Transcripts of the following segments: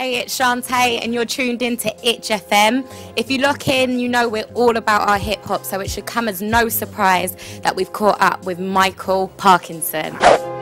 Hey, it's Shantae and you're tuned in to Itch FM. If you look in, you know we're all about our hip hop, so it should come as no surprise that we've caught up with Micall Parknsun.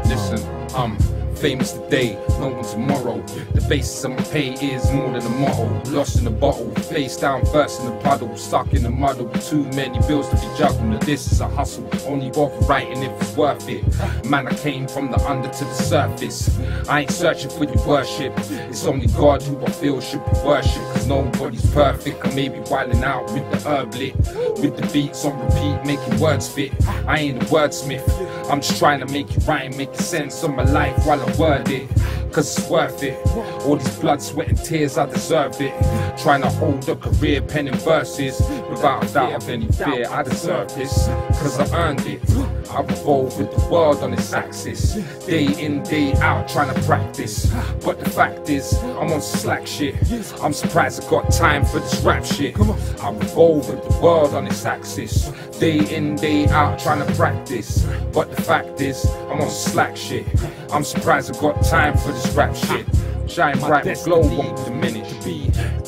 Listen, I'm famous today, no one tomorrow. The basis of my pay is more than a motto. Lost in the bottle, face down first in the puddle. Stuck in the muddle, too many bills to be juggled. Now this is a hustle, only bother writing if it's worth it. Man, I came from the under to the surface. I ain't searching for your worship. It's only God who I feel should be worshipped. Cause nobody's perfect, I may be wilding out with the herb lit. With the beats on repeat, making words fit. I ain't a wordsmith, I'm just trying to make it rhyme, make sense of my life while I word it, cause it's worth it. All these blood, sweat and tears, I deserve it. Trying to hold a career penning verses without a doubt of any fear. I deserve this, cause I earned it. I revolve with the world on its axis, day in, day out, trying to practice. But the fact is, I'm on slack shit. I'm surprised I got time for this rap shit. I revolve with the world on its axis, day in, day out, trying to practice. But the fact is, I'm on slack shit. I'm surprised I got time for this rap shit. Shine bright, my glow won't diminish.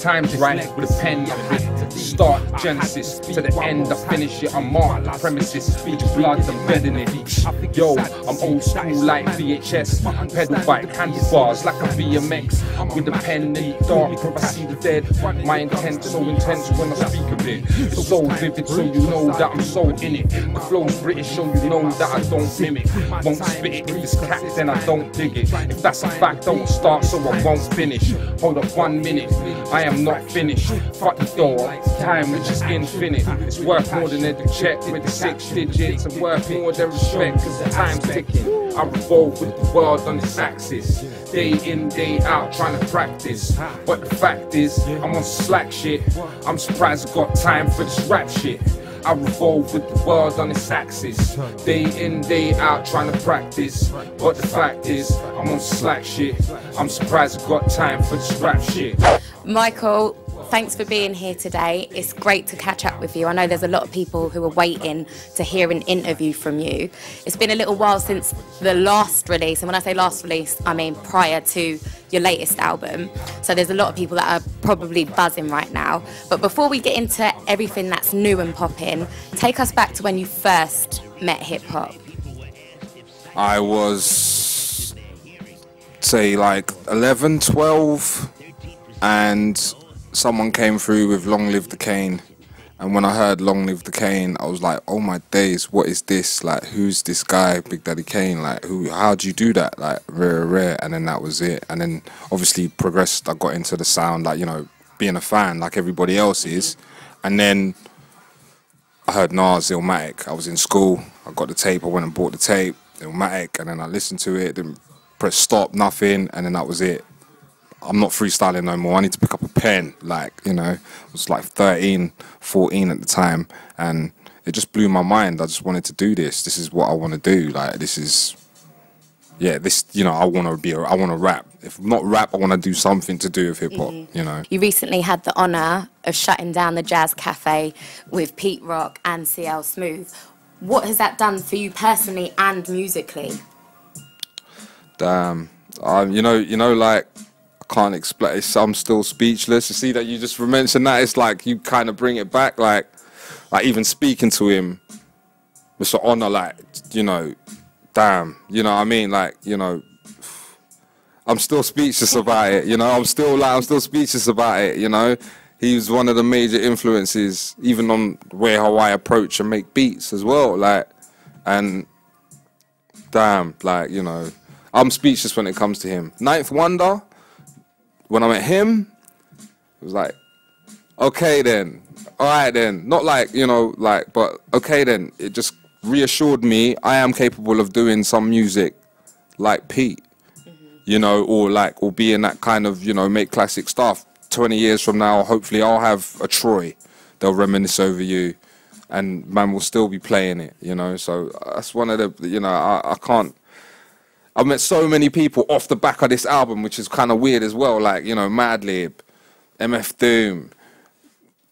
Time's right with a pen, I fit. Start the genesis to the end, I finish it. I'm marked the premises with the blood, I'm bedding it. Yo, I'm old school like VHS. Pedal bike, handlebars like a BMX. With the pen in the dark, I see the dead. My intent so intense when I speak of it. It's so vivid, so you know that I'm so in it. The flow's British, so you know that I don't mimic. Won't spit it, if it's cacked, then I don't dig it. If that's a fact, I won't start, so I won't finish. Hold up 1 minute, I am not finished. Fuck the door, time which is infinite. It's worth more than every check with the 6 digits. And worth more than respect, cause the time's ticking. I revolve with the world on its axis, day in, day out, trying to practice. But the fact is, I'm on slack shit. I'm surprised I got time for this rap shit. I revolve with the world on its axis, day in, day out, trying to practice. But the fact is, I'm on slack shit. I'm surprised I got time for this rap shit. Micall, thanks for being here today. It's great to catch up with you. I know there's a lot of people who are waiting to hear an interview from you. It's been a little while since the last release, and when I say last release, I mean prior to your latest album. So there's a lot of people that are probably buzzing right now. But before we get into everything that's new and popping, take us back to when you first met hip-hop. I was, say, like 11, 12, and someone came through with Long Live the Cane, and when I heard Long Live the Cane, I was like, oh my days, what is this? Like, who's this guy, Big Daddy Kane? Like, how do you do that? Like, rare, and then that was it. And then obviously progressed, I got into the sound, like, you know, being a fan like everybody else is. And then I heard Nas, Illmatic. I was in school, I got the tape, I went and bought the tape, Illmatic, and then I listened to it, didn't press stop, nothing, and then that was it. I'm not freestyling no more. I need to pick up a pen, like, you know. I was like 13, 14 at the time, and it just blew my mind. I just wanted to do this. This is what I want to do. Like, this is, yeah, this, you know, I want to rap. If not rap, I want to do something to do with hip hop, you know. You recently had the honour of shutting down the Jazz Cafe with Pete Rock and CL Smooth. What has that done for you personally and musically? Damn, you know, like, I can't explain. I'm still speechless. You see that you just mentioned that. It's like you kind of bring it back. Like even speaking to him, it's an honor. Like, you know, damn. You know what I mean? Like, you know, I'm still speechless about it. You know, I'm still speechless about it. You know, he was one of the major influences, even on how I approach and make beats as well. Like, and damn, like, you know, I'm speechless when it comes to him. Ninth Wonder. When I met him, it was like, okay then, all right then. Not like, you know, like, but okay then. It just reassured me I am capable of doing some music like Pete, you know, or being that kind of, you know, make classic stuff. 20 years from now, hopefully I'll have a Troy. They'll reminisce over you, and man will still be playing it, you know. So that's one of the, you know, I can't. I've met so many people off the back of this album, which is kind of weird as well, like, you know, Madlib, MF Doom,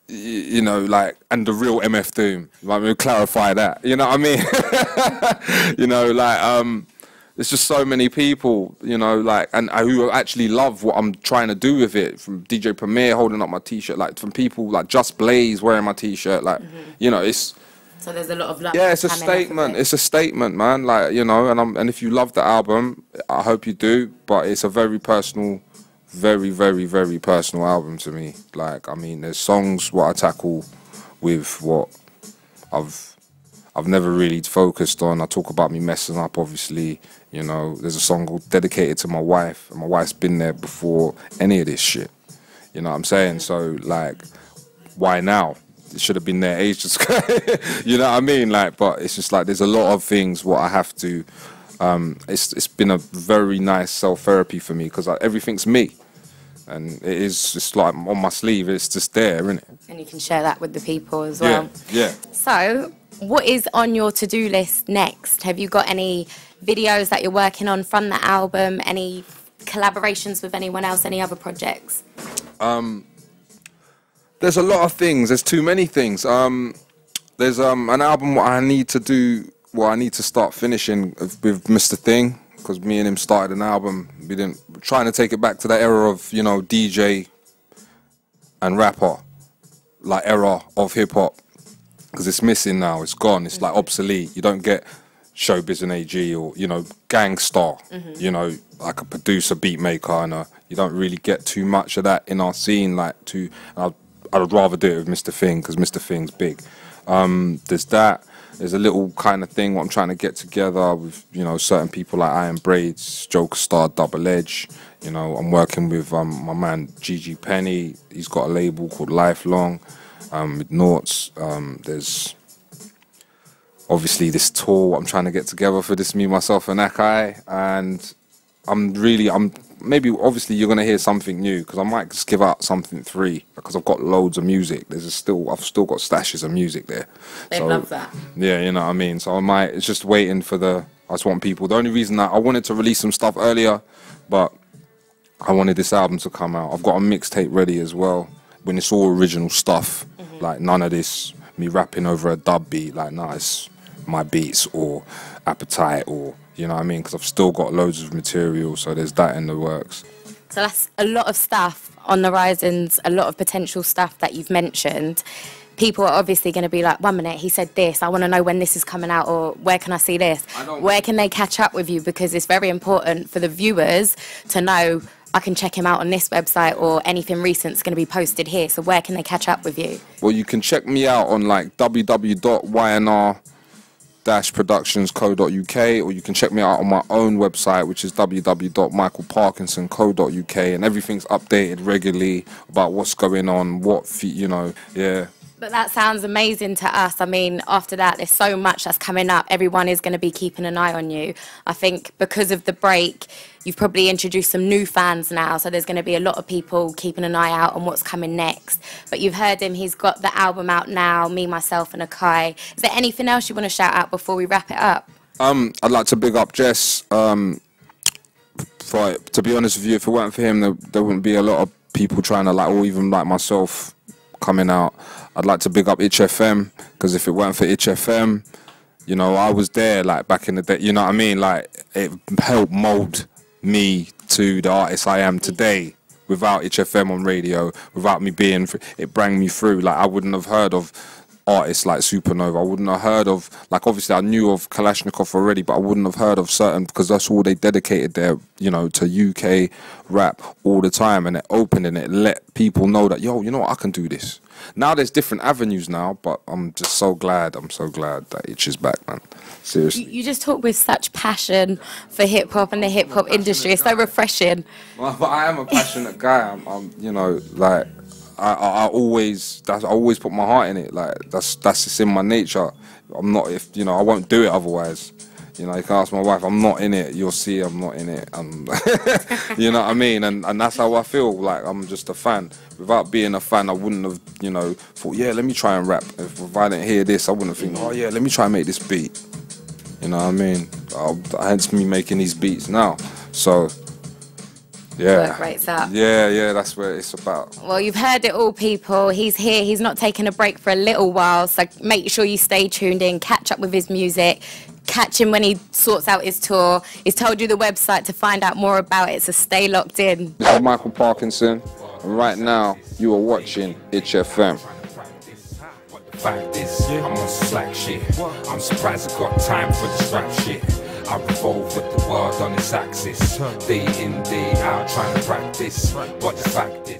you know, like, and the real MF Doom. Like, we'll clarify that, you know what I mean? You know, like, there's just so many people, you know, like, and who actually love what I'm trying to do with it. From DJ Premier holding up my T-shirt, like from people like Just Blaze wearing my T-shirt, like, you know, it's. So there's a lot of love. Yeah, it's a statement. It's a statement, man. Like, you know, and if you love the album, I hope you do. But it's a very personal, very, very, very personal album to me. Like, I mean, there's songs what I tackle with what I've never really focused on. I talk about me messing up, obviously. You know, there's a song dedicated to my wife, and my wife's been there before any of this shit. You know what I'm saying? So, like, why now? It should have been there ages ago. You know what I mean? Like, but it's just like there's a lot of things what I have to. It's been a very nice self-therapy for me because everything's me, and it is just like on my sleeve. It's just there, isn't it? And you can share that with the people as well. Yeah. So, what is on your to-do list next? Have you got any videos that you're working on from the album? Any collaborations with anyone else? Any other projects? There's a lot of things. There's too many things. There's an album what I need to do. Well, I need to start finishing with Mr. Thing because me and him started an album. We're trying to take it back to that era of, you know, DJ and rapper, like era of hip hop, because it's missing now. It's gone. It's like obsolete. You don't get Showbiz and AG or, you know, Gangstar, you know, like a producer, beat maker, and you don't really get too much of that in our scene. Like I'd rather do it with Mr. Thing because Mr. Thing's big. There's that. There's a little kind of thing what I'm trying to get together with, you know, certain people like Iron Braids, Joker Star, Double Edge. You know, I'm working with my man Gigi Penny. He's got a label called Lifelong with Noughts. There's obviously this tour I'm trying to get together for this Myself And Akai, and maybe obviously you're gonna hear something new because I might just give out something free because I've got loads of music. I've still got stashes of music there. They love that. Yeah, you know what I mean. So it's just waiting for I just want people. The only reason that I wanted to release some stuff earlier, but I wanted this album to come out. I've got a mixtape ready as well. When it's all original stuff, like none of this me rapping over a dub beat. Like, nah, it's my beats or Appetite or. You know what I mean? Because I've still got loads of material, so there's that in the works. So that's a lot of stuff on the horizons, a lot of potential stuff that you've mentioned. People are obviously going to be like, 1 minute, he said this, I want to know when this is coming out, or where can I see this? Where can they catch up with you? Because it's very important for the viewers to know, I can check him out on this website, or anything recent is going to be posted here. So where can they catch up with you? Well, you can check me out on like www.ynr-productions.co.uk, or you can check me out on my own website, which is www.micallparknsun.co.uk, and everything's updated regularly about what's going on, you know, yeah. But that sounds amazing to us. I mean, after that, there's so much that's coming up. Everyone is going to be keeping an eye on you. I think because of the break, you've probably introduced some new fans now, so there's going to be a lot of people keeping an eye out on what's coming next. But you've heard him, he's got the album out now, Me, Myself And Akai. Is there anything else you want to shout out before we wrap it up? I'd like to big up Jess. To be honest with you, if it weren't for him, there wouldn't be a lot of people trying to, like, or even like myself coming out. I'd like to big up Itch FM, because if it weren't for Itch FM, you know, I was there, like, back in the day, you know what I mean? Like, it helped mold me to the artist I am today. Without Itch FM on radio, without me being, it brought me through. Like, I wouldn't have heard of artists like Supernova. I wouldn't have heard of, like, obviously I knew of Kalashnikov already, but I wouldn't have heard of certain, because that's all they dedicated their, you know, to UK rap all the time, and it opened and it let people know that, yo, you know what, I can do this. Now there's different avenues now, but I'm just so glad, that Itch is back, man. Seriously. You just talk with such passion for hip-hop and the hip-hop industry. It's so refreshing. Well, but I am a passionate guy. I'm you know, like, I always put my heart in it. Like, that's just in my nature. I'm not, if you know, I won't do it otherwise. You know, you can ask my wife, I'm not in it. You'll see I'm not in it. You know what I mean? And that's how I feel. Like, I'm just a fan. Without being a fan, I wouldn't have, you know, thought, yeah, let me try and rap. If I didn't hear this, I wouldn't think, oh yeah, let me try and make this beat. You know what I mean? Hence me making these beats now. So, yeah. Work rates up. Yeah, that's what it's about. Well, you've heard it all, people. He's here. He's not taking a break for a little while. So make sure you stay tuned in, catch up with his music. catch him when he sorts out his tour. He's told you the website to find out more about it, so stay locked in. This is Micall Parknsun, and right now you are watching HFM. Fact is, I'm on slack shit. I'm surprised I got time for this rap shit. I revolve with the world on its axis. Day in, day out, trying to practice. But the fact is